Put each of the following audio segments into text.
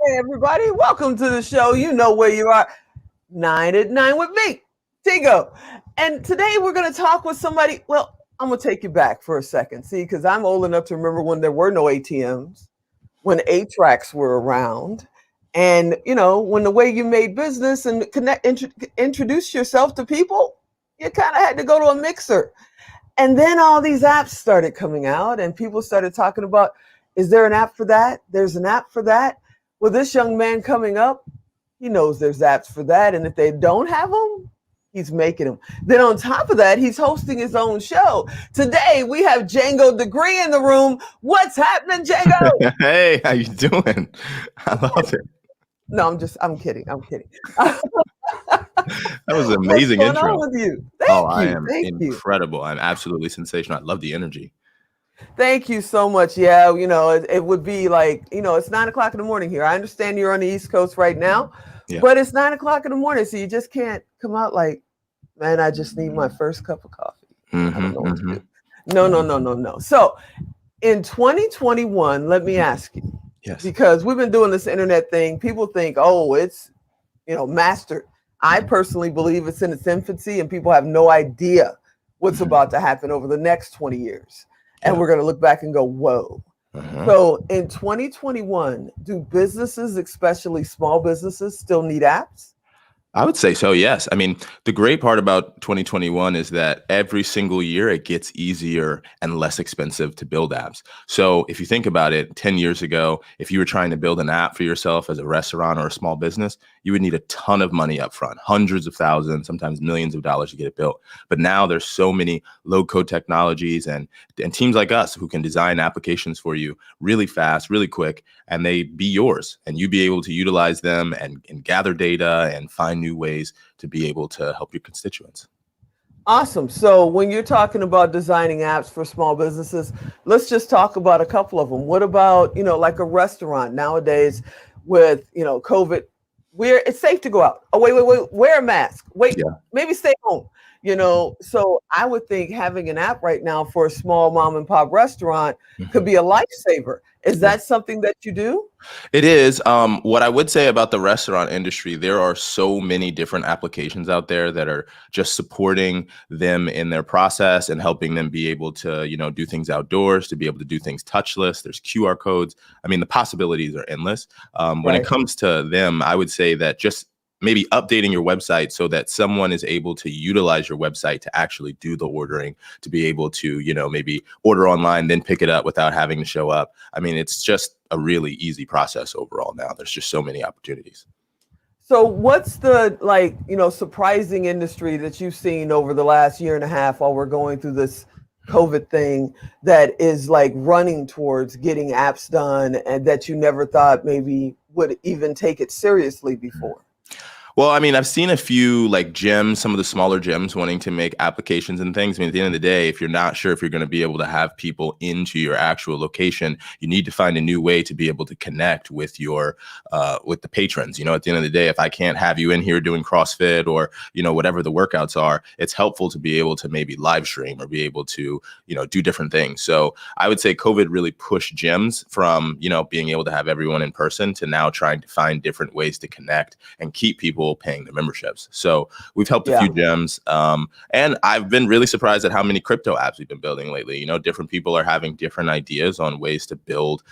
Hey, everybody, welcome to the show. You know where you are. 9 at 9 with me, Tigo. And today we're going to talk with somebody. Well, I'm going to take you back for a second. See, because I'm old enough to remember when there were no ATMs, when 8-tracks were around, and, when the way you made business and introduce yourself to people, you kind of had to go to a mixer. And then all these apps started coming out, and people started talking about, is there an app for that? There's an app for that. Well, this young man coming up, he knows there's apps for that. And if they don't have them, he's making them. Then on top of that, he's hosting his own show. Today, we have Django Degree in the room. What's happening, Django? Hey, how you doing? I love it. No, I'm kidding. That was an amazing What's going intro. on with you? I am incredible. I'm absolutely sensational. I love the energy. Thank you so much. Yeah, it would be like, it's 9 o'clock in the morning here. I understand you're on the East Coast right now, but it's 9 o'clock in the morning. So you just can't come out like, man, I just need my first cup of coffee. I don't know what to do. No. So in 2021, let me ask you, because we've been doing this internet thing. People think, oh, it's, mastered. I personally believe it's in its infancy and people have no idea what's about to happen over the next 20 years. And we're going to look back and go, whoa. So in 2021, do businesses, especially small businesses, still need apps? I would say so, yes. I mean, the great part about 2021 is that every single year it gets easier and less expensive to build apps. So if you think about it, 10 years ago, if you were trying to build an app for yourself as a restaurant or a small business, you would need a ton of money up front, hundreds of thousands, sometimes millions of dollars to get it built. But now there's so many low-code technologies and teams like us who can design applications for you really fast, really quick, and they be yours. And you be able to utilize them and gather data and find new ways to be able to help your constituents. Awesome. So when you're talking about designing apps for small businesses, let's just talk about a couple of them. What about, like a restaurant nowadays with, COVID, where it's safe to go out. Oh, wait, wear a mask. Maybe stay home. So I would think having an app right now for a small mom and pop restaurant could be a lifesaver. Is that something that you do? It is. What I would say about the restaurant industry, there are so many different applications out there that are just supporting them in their process and helping them be able to, do things outdoors, to be able to do things touchless. There's QR codes. I mean, the possibilities are endless. When it comes to them, I would say that just maybe updating your website so that someone is able to utilize your website to actually do the ordering, to be able to, maybe order online, then pick it up without having to show up. I mean, it's just a really easy process overall now. There's just so many opportunities. So what's the, surprising industry that you've seen over the last year and a half while we're going through this COVID thing that is running towards getting apps done and that you never thought maybe would even take it seriously before? Well, I mean, I've seen a few gyms, some of the smaller gyms wanting to make applications and things. I mean, at the end of the day, if you're not sure if you're going to be able to have people into your actual location, you need to find a new way to be able to connect with your with the patrons. At the end of the day, if I can't have you in here doing CrossFit or, whatever the workouts are, it's helpful to be able to maybe live stream or be able to, do different things. So I would say COVID really pushed gyms from, being able to have everyone in person to now trying to find different ways to connect and keep people paying their memberships. So we've helped a few gyms. And I've been really surprised at how many crypto apps we've been building lately. Different people are having different ideas on ways to build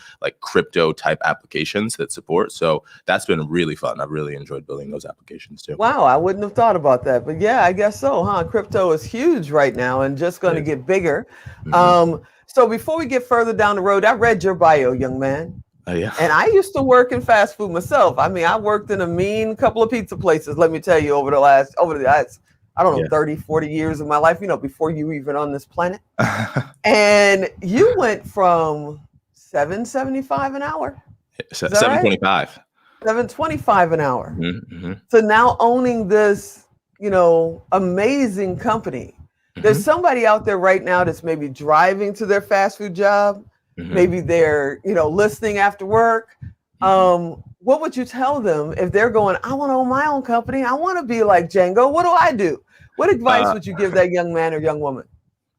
crypto type applications that support. So that's been really fun. I've really enjoyed building those applications too. Wow, I wouldn't have thought about that. But yeah, I guess so, huh? Crypto is huge right now and just going to get bigger. So before we get further down the road, I read your bio, young man. Yeah. And I used to work in fast food myself. I mean, I worked in a mean couple of pizza places, let me tell you, over the last, I don't know, 30, 40 years of my life, before you were even on this planet. And you went from $7.75 an hour. $7.25. Right? $7.25 an hour. So now owning this, amazing company. There's somebody out there right now that's maybe driving to their fast food job. Maybe they're, listening after work. What would you tell them if they're going, I want to own my own company. I want to be like Django. What do I do? What advice would you give that young man or young woman?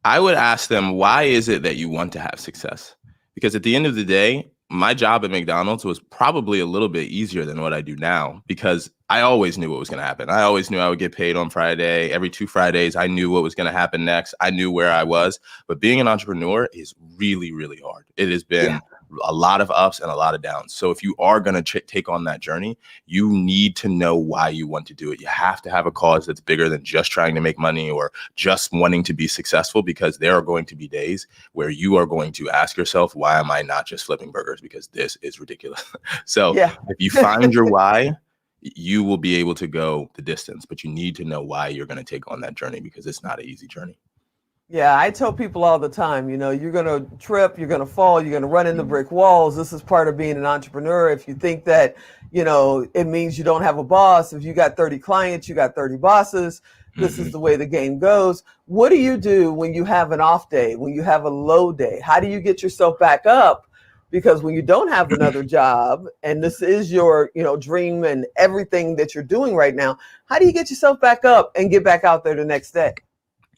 I would ask them, why is it that you want to have success? Because at the end of the day, my job at McDonald's was probably a little bit easier than what I do now because I always knew what was going to happen. I always knew I would get paid on Friday. Every 2 Fridays, I knew what was going to happen next. I knew where I was. But being an entrepreneur is really, really hard. It has been a lot of ups and a lot of downs. So if you are going to take on that journey, you need to know why you want to do it. You have to have a cause that's bigger than just trying to make money or just wanting to be successful, because there are going to be days where you are going to ask yourself, why am I not just flipping burgers? Because this is ridiculous. So if you find your why, you will be able to go the distance, but you need to know why you're going to take on that journey, because it's not an easy journey. Yeah, I tell people all the time, you're going to trip, you're going to fall, you're going to run into brick walls. This is part of being an entrepreneur. If you think that, it means you don't have a boss, if you got 30 clients, you got 30 bosses, this is the way the game goes. What do you do when you have an off day, when you have a low day? How do you get yourself back up? Because when you don't have another job and this is your, dream and everything that you're doing right now, how do you get yourself back up and get back out there the next day?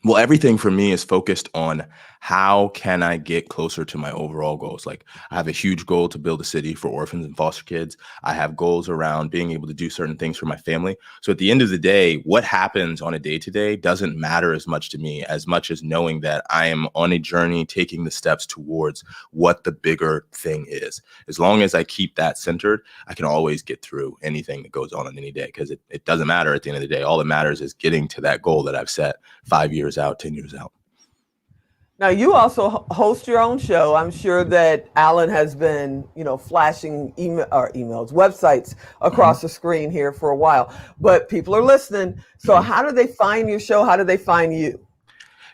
Well, everything for me is focused on how can I get closer to my overall goals? Like, I have a huge goal to build a city for orphans and foster kids. I have goals around being able to do certain things for my family. So at the end of the day, what happens on a day-to-day doesn't matter as much to me, as much as knowing that I am on a journey, taking the steps towards what the bigger thing is. As long as I keep that centered, I can always get through anything that goes on any day, because it doesn't matter at the end of the day. All that matters is getting to that goal that I've set 5 years out, 10 years out. Now, you also host your own show. I'm sure that Alan has been, flashing emails, websites across the screen here for a while, but people are listening. So how do they find your show? How do they find you?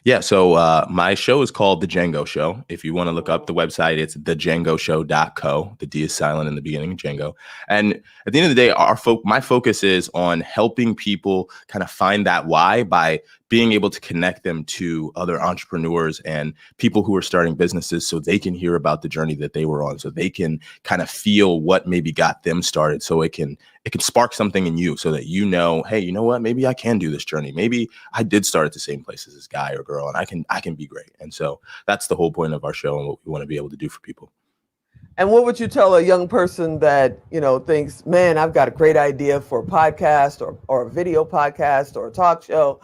Yeah, so my show is called The Django Show. If you want to look up the website, it's thedjangoshow.co. The D is silent in the beginning, Django. And at the end of the day, my focus is on helping people kind of find that why by being able to connect them to other entrepreneurs and people who are starting businesses, so they can hear about the journey that they were on, so they can kind of feel what maybe got them started, so it can spark something in you, so that hey, you know what, maybe I can do this journey. Maybe I did start at the same place as this guy or girl, and I can be great. And so that's the whole point of our show and what we want to be able to do for people. And what would you tell a young person that, thinks, man, I've got a great idea for a podcast or a video podcast or a talk show,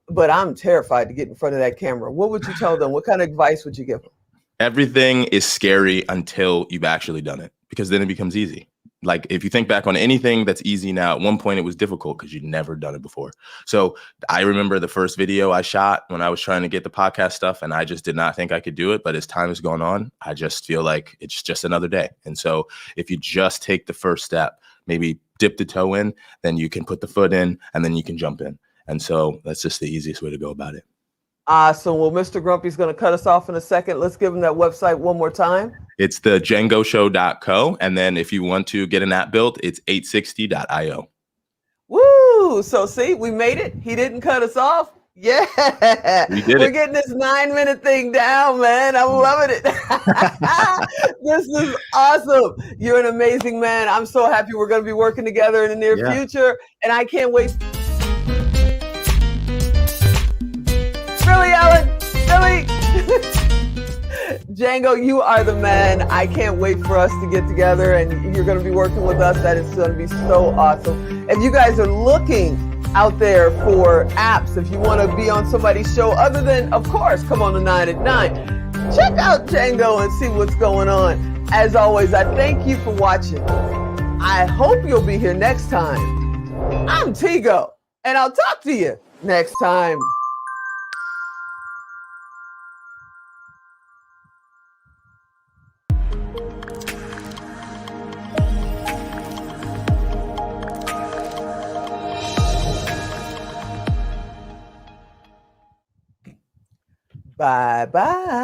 but I'm terrified to get in front of that camera? What would you tell them? What kind of advice would you give them? Everything is scary until you've actually done it, because then it becomes easy. Like, if you think back on anything that's easy now, at one point it was difficult because you'd never done it before. So I remember the first video I shot when I was trying to get the podcast stuff, and I just did not think I could do it. But as time has gone on, I just feel like it's just another day. And so if you just take the first step, maybe dip the toe in, then you can put the foot in, and then you can jump in. And so that's just the easiest way to go about it. Awesome. Well, Mr. Grumpy's going to cut us off in a second. Let's give him that website one more time. It's thedjangoshow.co. And then if you want to get an app built, it's 860.io. Woo! So see, we made it. He didn't cut us off. Yeah. We're getting this 9-minute thing down, man. I'm loving it. This is awesome. You're an amazing man. I'm so happy we're going to be working together in the near future. And I can't wait. Really, Alan? Really? Django, you are the man. I can't wait for us to get together, and you're going to be working with us. That is going to be so awesome. If you guys are looking out there for apps, if you want to be on somebody's show other than, of course, come on to 9 at 9, check out Django and see what's going on. As always, I thank you for watching. I hope you'll be here next time. I'm Tigo, and I'll talk to you next time. Bye-bye.